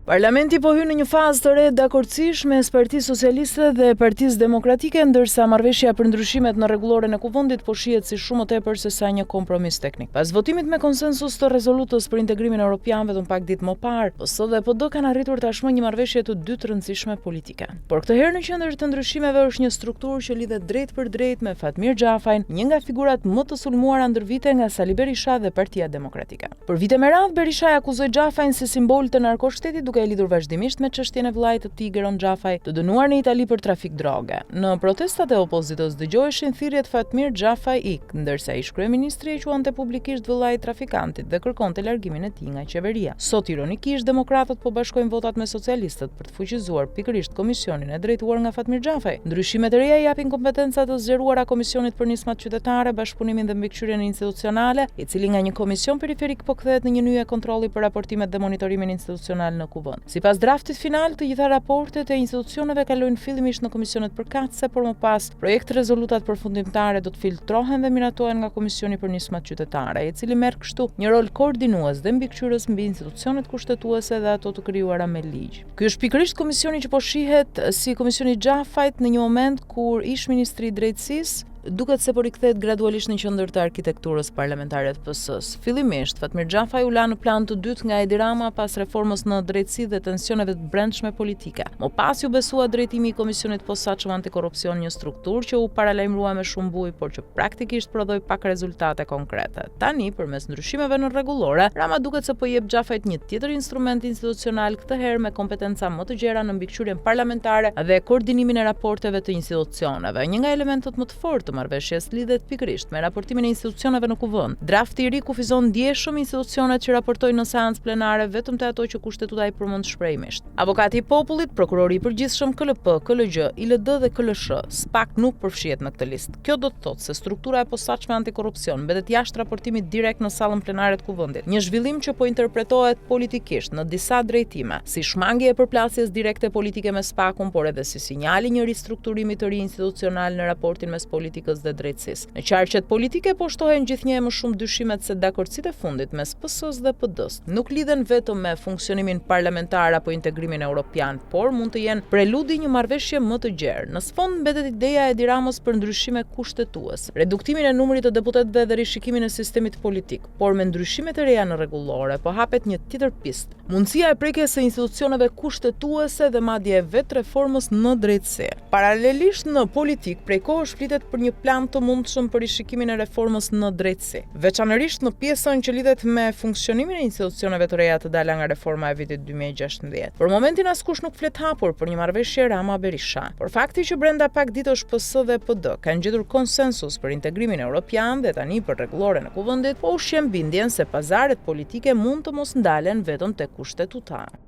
Parlamenti po hyn në një fazë të re dakordësish mes Partisë Socialiste dhe Partisë Demokratike, ndërsa marrëveshja për ndryshimet në rregulloren e Kuvendit po shihet si shumë më tepër se sa një kompromis teknik. Pas votimit me konsensus të rezolutës për integrimin evropian vetëm pak ditë më parë, PS dhe PD kanë arritur tashmë një marrëveshje të dy të rëndësishme politike. Por këtë herë në qendër të ndryshimeve është një strukturë që lidhet drejt për drejt me Fatmir Xhafajin, një nga figurat më të sulmuara ndër vite nga Sali Berisha dhe Partia Demokratike. Për vite me radhë Berisha akuzoi Xhafajin si simbol të narkoshtetit, duke e lidhur vazhdimisht me çështjen e vllajit të tij Geron Xhafaj, të dënuar në Itali për trafik droge. Në protestat e opozitës dëgjoheshin thirrjet Fatmir Xhafaj ik, ndërsa ish kryeministri e quante publikisht vëllai i trafikantit dhe kërkonte largimin e tij nga qeveria. Sot ironikisht demokratët po bashkojnë votat me socialistët për të fuqizuar pikërisht komisionin e drejtuar nga Fatmir Xhafaj. Ndryshimet e reja japin kompetenca të zgjeruara Komisionit për Nismat Qytetare, bashkëpunimin dhe mbikëqyrjen institucionale, i cili nga një komision periferik po kthehet në një nyje kontrolli për raportimet dhe monitorimin institucional në Kuvend. Sipas draftit final, të gjitha raportet e institucioneve kalojnë fillimisht në komisionet përkatëse, por më pas projekt rezolutat përfundimtare do të filtrohen dhe miratohen nga Komisioni për Nismat Qytetare, i cili merr kështu një rol koordinues dhe mbikëqyrës mbi institucionet kushtetuese dhe ato të krijuara me ligj. Ky është pikërisht komisioni që po shihet si komisioni Xhafajt në një moment kur ish ministri i drejtësisë duket se po rikthehet gradualisht në qendër të arkitekturës parlamentare të PS-s. Fillimisht Fatmir Xhafaj u la në plan të dytë nga Edi Rama pas reformës në drejtësi dhe tensioneve të brendshme politike. Më pas ju besua drejtimi i Komisionit Posaçëm Antikorrupsion, një strukturë që u paralajmërua me shumë buj, por që praktikisht prodhoi pak rezultate konkrete. Tani, përmes ndryshimeve në rregullore, Rama duket se po jep Xhafajt një tjetër instrument institucional, këtë herë me kompetenca më të gjera në mbikëqyrjen parlamentare dhe koordinimin e raporteve të institucioneve. Një nga elementët më të fortë marrëveshjes lidhet pikërisht me raportimin e institucioneve në Kuvend. Drafti i ri kufizon ndjeshëm institucionet që raportojnë në seancë plenare vetëm te ato që kushtetuta i përmend shprehjimisht. Avokati i popullit, prokurori i përgjithshëm, KLP, KLG, ILD dhe KLSH, SPAK nuk përfshihet në këtë listë. Kjo do të thotë se struktura e posaçme antikorrupsion mbetet jashtë raportimit direkt në sallën plenare të Kuvendit. Një zhvillim që po interpretohet politikisht në disa drejtime, si shmangje e përplasjes direkte politike me SPAK-un, por edhe si sinjali një ristrukturimi të ri institucional në raportin mes politikës dhe drejtësisë. Në qarqet politike po shtohen gjithnjë më shumë dyshimet se dakordësitë e fundit mes PS-s dhe PD-s nuk lidhen vetëm me funksionimin parlamentar apo integrimin evropian, por mund të jenë preludi një marrëveshje më të gjerë. Në sfond mbetet ideja e Edi Ramës për ndryshime kushtetuese, reduktimin e numrit të deputetëve dhe rishikimin e sistemit politik, por me ndryshimet e reja në rregullore po hapet një tjetër pistë, mundësia e prekjes së institucioneve kushtetuese dhe madje vetë reformës në drejtësi. Paralelisht në politik prej kohësh flitet për një plan të mundshëm për rishikimin e reformës në drejtësi, veçanërisht në pjesën që lidhet me funksionimin e institucioneve të reja të dala nga reforma e vitit 2016. Për momentin askush nuk flet hapur për një marrëveshje Rama-Berisha, por fakti që brenda pak ditësh PS dhe PD kanë gjetur konsensus për integrimin evropian dhe tani për rregulloren e Kuvendit, po ushqen bindjen se pazaret politike mund të mos ndalen vetëm tek kushtetutarë.